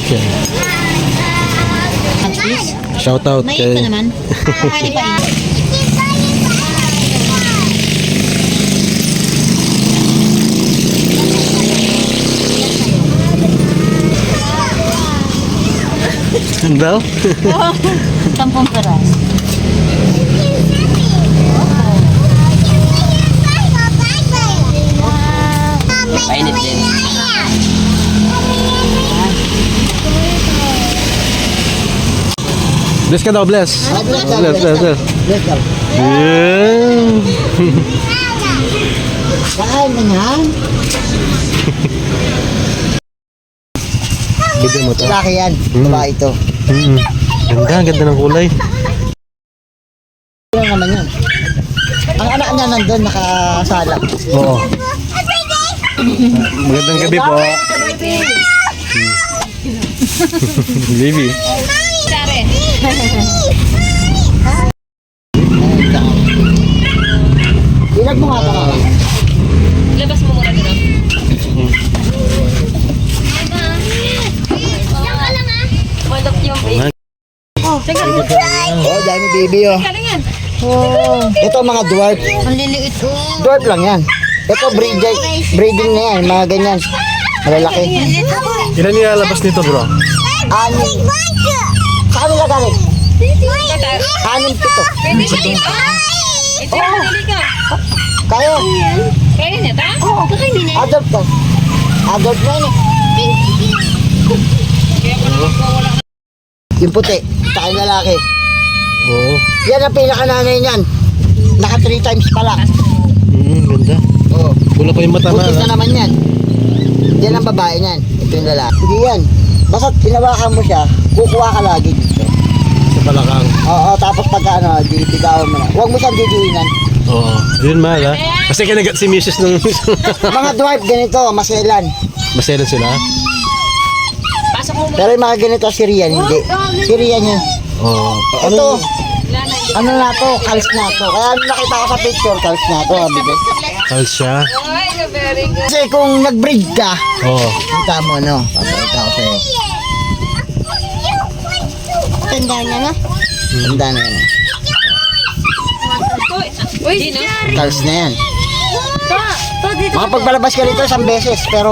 Yan. Shout out May kay... iba naman. Pwede pa yun. Ano daw? 10 peras. Painit din. Bless ka daw, bless. Bless. Bless daw. Yeah. Kain ka niyan. Bigyan mo to. Laki yan. Babae ito. Ganda ng kulay. Yan naman yan. Ang anak niya nandun, nakasalang. Oo. Magandang gabi po. Baby. Ilag mo nga ito. Labas mo muna dito. Malok yung baby. Oh, dami baby oh. Kalingan. Ito mga dwarf. Ang liliit ko. Dwarf lang yan. Ito breeding na yan, mga ganyan. Malalaki. Ilan nilalabas nito, bro? Anim. Sa kanila galing? Anim pito. Pwede siya dito. Ito yung pinili ka. Kaya, Kaya niya ta? Oo, kakainin niya. adult to. Adult na yun eh. Yung puti, sa yung lalaki. Oo. Yan ang pinakananay niyan. Naka 3 times pa lang. Ganda. Oo. Pula pa yung mata Buntis na. na naman yan. Yan ang babae niyan. Ito yung lalaki. Hindi yan. Basta tinawakan mo siya, kukuha ka lagi dito. Sa palakang. Oo, tapos pagka ano, bibigawan mo na. Huwag mo siyang didiinan. Oo. Yun mahal ha. Kasi kinagat si Mrs. nung Mga dwarf ganito, maselan. maselan sila. Pasok mo muna. Pero yung mga ganito, Syrian, hindi. Syrian yan. Oo. Ito, ano na to, kals na to. Kaya nung nakita ko sa picture, kals na to. Sabi ko. Kals siya. Ay, very good. Kasi kung nag-breed ka, Oo. kita mo no, papakita ko sa'yo. Tanda niya na. Tanda na yan. Uy, Gino. Kals na yan. To, dito. Makapagpalabas ka rito isang beses, pero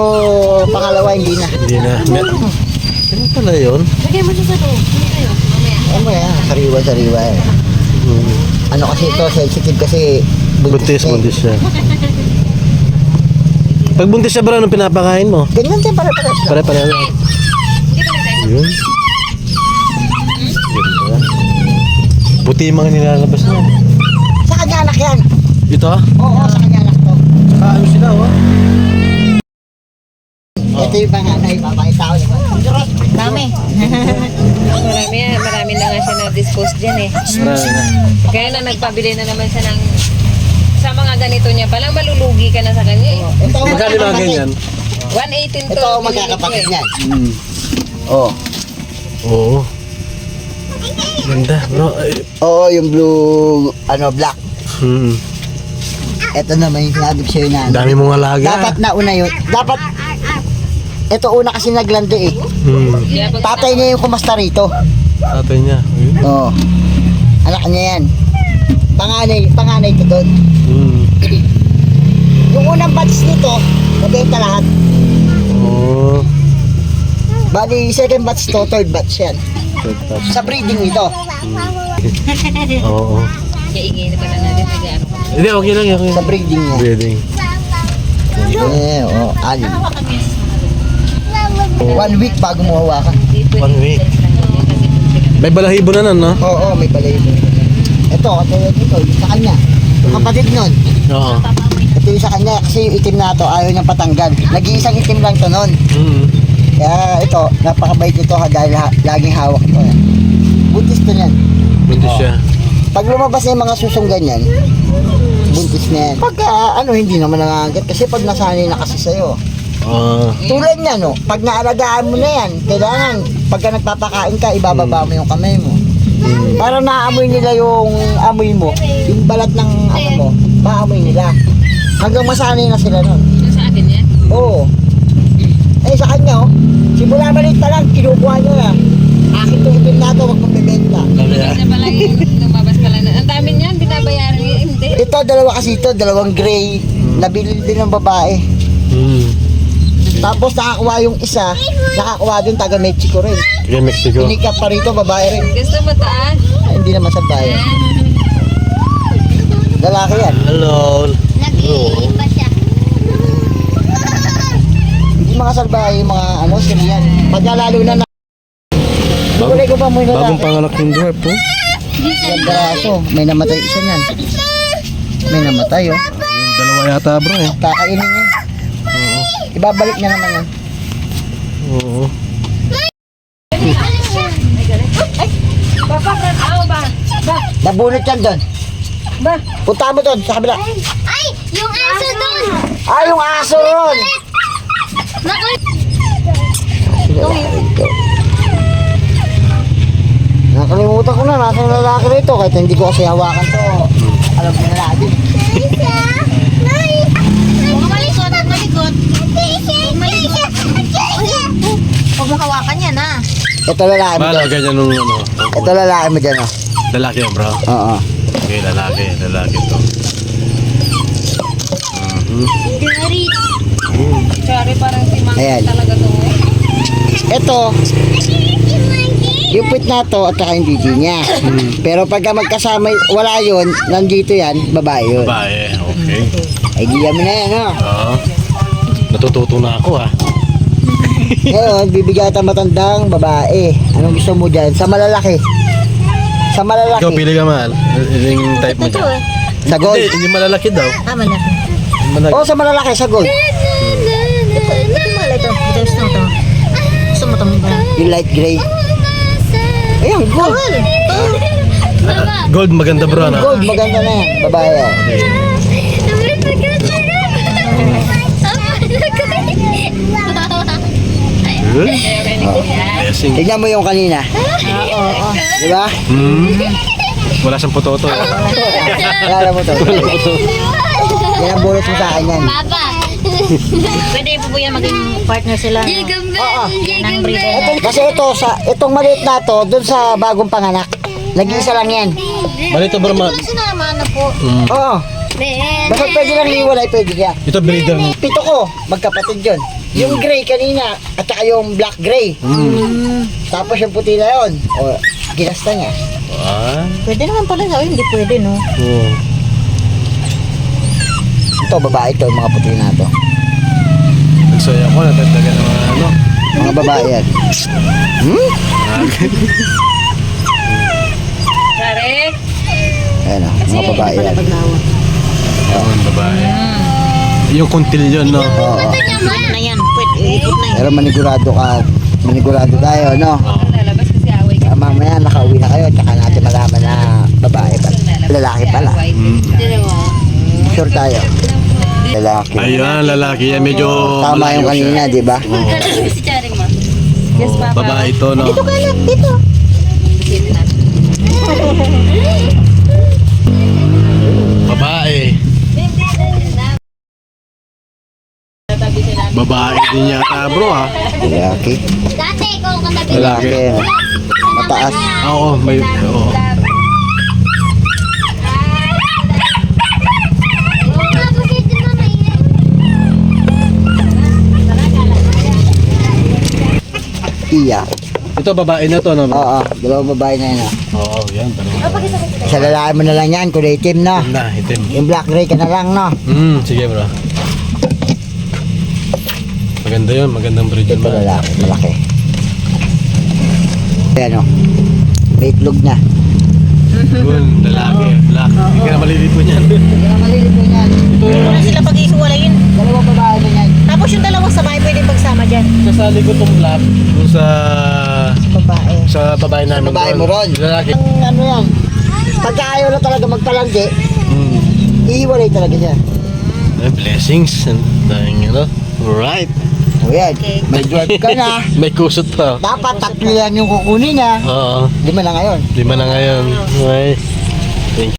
pangalawa hindi na. Hindi na. Ano pala yun? Lagay mo siya sa to. Hindi kayo. Mamaya. Ano mo yan, sariwa-sariwa yan. Ano kasi ito, sensitive kasi Buntis siya. Pag buntis siya, bro, anong pinapakain mo? Ganyan siya pare-pares lang. Pare-pare lang. Hindi pa nagtayo. Yun. Ganda. Puti yung mga nilalabas niya. Sa kanya anak yan. Ito? Oo, sa kanya anak to. Saka ano sila, oh? Ito yung panganay, papakita ko naman. Dami. Marami na nga siya na-dispose dyan eh. Marami na. Kaya na nagpabili na naman siya ng sa mga ganito niya. Palang malulugi ka na sa kanya eh. Ito ang Magkano mga ganyan? 118 to. Ito ang magkakapatid niyan. Oo. Oo. Ganda, bro. Ay. Oo, yung blue, black. Ito naman yung sinabi ko sa'yo na. Dami mong alaga. Dapat nauna yun. Dapat, ito una kasi naglande eh. Kaya pag Tatay niya yung kumasta rito. Tatay niya. Oo. Anak niya yan. Panganay ko doon. Yung unang batch nito, nabenta lahat. Oo. Bali, second batch to, third batch yan. Sa breeding ito. Oo. kaya ingay na pala natin nag-ano. Hindi, okay lang. Okay. Sa breeding niya. Breeding. Anim. 1 week bago mo hawakan. 1 week. May balahibo na nun, no? Oo, may balahibo. Ito, katulad dito, yung sa kanya. Yung kapatid nun. Oo. Ito yung sa kanya, kasi yung itim na to, ayaw niyang patanggal. Nag-iisang itim lang to nun. Kaya ito, napakabait nito dahil laging hawak ito. Buntis to niyan. Buntis siya. Pag lumabas na yung mga susong ganyan, buntis na yan. Pagka hindi naman nangangagat kasi pag nasanay na kasi sa'yo. Tulad niya, no? Pag naalagaan mo na yan, kailangan, pagka nagpapakain ka, ibababa mo yung kamay mo. Para naamoy nila yung amoy mo, yung balat ng mo, maamoy nila. Hanggang masanay na sila nun. Yung sa akin yan? Oo. Eh sa kanya oh, simula maliit pa lang, kinukuha niya na. Akin to itim na to, huwag mong bibenta. Kasi pala yung lumabas pala na. Ang dami niyan, binabayaran niya. Hindi. Ito, dalawa kasi ito, dalawang gray. Nabili din ng babae. Tapos nakakuha yung isa, nakakuha din taga Mexico rin. Sige, Mexico. Inikat pa rito, babae rin. Gusto mo taan? Ay, hindi naman sa bayan. Lalaki yan. Hello. Nag-iiba siya. Hindi mga salbahe, yung mga ano, siriyan. Pagka lalo na kulay ko pa muna Bagong lang. panganak yung dwarf po. Yung braso, may namatay isa niyan. May namatay oh. Yung dalawa yata bro eh. Kakainin niya. Oo. Ibabalik niya naman yan. Oo. Papa, ano ba? Nabunot yan doon. Ba? Punta mo doon, sa kabila. Ay! Yung aso doon! Ah, yung aso ron! Naku! Nakalimutan ko na, nasa yung lalaki rito. Kahit hindi ko kasi hawakan to. Alam ko na natin. Huwag malikot, huwag malikot. Huwag malikot. Huwag mo hawakan yan, ha? Ito lalaki mo Bala dyan. ganyan nung ano. Ito lalaki mo dyan oh. Lalaki yan bro. Oo. Okay, lalaki. Lalaki to. Gary. Sorry, parang si Mang Ayan. talaga to. Ito, yung pit na to at saka yung DJ niya. Pero pagka magkasama, wala yun, nandito yan, babae yun. Bae. Okay. Ay, diyan mo na yan, oh. Oo. Natututo na ako ah. Ngayon, bibigyan kita matandang babae. Anong gusto mo dyan? Sa malalaki. Sa Ikaw malalaki. pili ka mahal. Yung type mo Ito dyan. eh. Sa gold. Hindi malalaki daw. Tama na. Malaki. Oo, sa malalaki, sa gold. Ito mahal ito. Ito gusto mo ito. Gusto mo ito mo ba? Yung light gray. Ayan, gold. Gold maganda bro na. Gold, maganda na yan. Babae yan. Good. Blessing. Tignan mo yung kanina. Oo. Di ba? Wala siyang puto-to. Alala mo to. Yan ang bonus mo sa akin yan. Papa. Pwede po po yan maging partner sila. Oo. Ng breeder. Ito, kasi itong maliit na to, dun sa bagong panganak. Nag-iisa lang yan. Malito bro ma. Sinama na po. Oo. Basta pwede lang iwalay, pwede yan. Ito breeder mo. Pito ko, magkapatid yun. Yung gray kanina, at saka yung black gray. Tapos yung puti na yun. O, ginasta niya. Ah. Pwede naman pala sa hindi pwede no. Oo. Ito, babae to, yung mga puti na to. Nagsaya ko natagdagan ng mga ano. Mga babae yan. Sorry. Ayan o, mga babae yan. Oo, babae. Yung kuntil yun, no? Oo. Na yan. Pwede. Ikot na yan. Pero manigurado tayo, no? Lalabas kasi away ka. Mamaya nakauwi na kayo, tsaka natin malaman na babae pa. Lalaki pala. Sure tayo. Lalaki. Ayan, lalaki yan. Medyo Tama yung malayo siya. kanina, di ba? Si Charing mo. Yes, Oo, Papa. babae ito, no? Dito. Babae. Babae din yata, bro, ah. Lalaki. Dati ikaw ang katabi. Lalaki. Mataas. Oo, may... Oo. Iya. Ito, babae na to, no? Oo, dalawang babae na yan. Oo, yan. Dalawa. Sa lalaki mo na lang yan, kulay itim na. Na, itim. Yung black gray ka na lang, no? Sige, bro. Maganda yun, magandang breed yun. Ito lalaki, malaki. Ayan o. May itlog na. Yun, lalaki, black. Hindi ka na malilito niyan. Hindi na malilit mo yan. Wala sila pag-ihiwalayin. Dalawang babae na yan. Tapos yung dalawang sabay pwede pagsama dyan. Kasali ko tong black dun sa... Babae. Sa babae namin. Babae mo ron. Lalaki. Ang ano yan. Pagka ayaw na talaga magpalanggi, Hmm. iiwalay talaga siya. Blessings. And dahil, ano? Alright. O yan, may dwarf ka na. May kusot pa. Dapat tatlo yan yung kukunin na. Oo. 5 na ngayon. 5 na ngayon. Okay.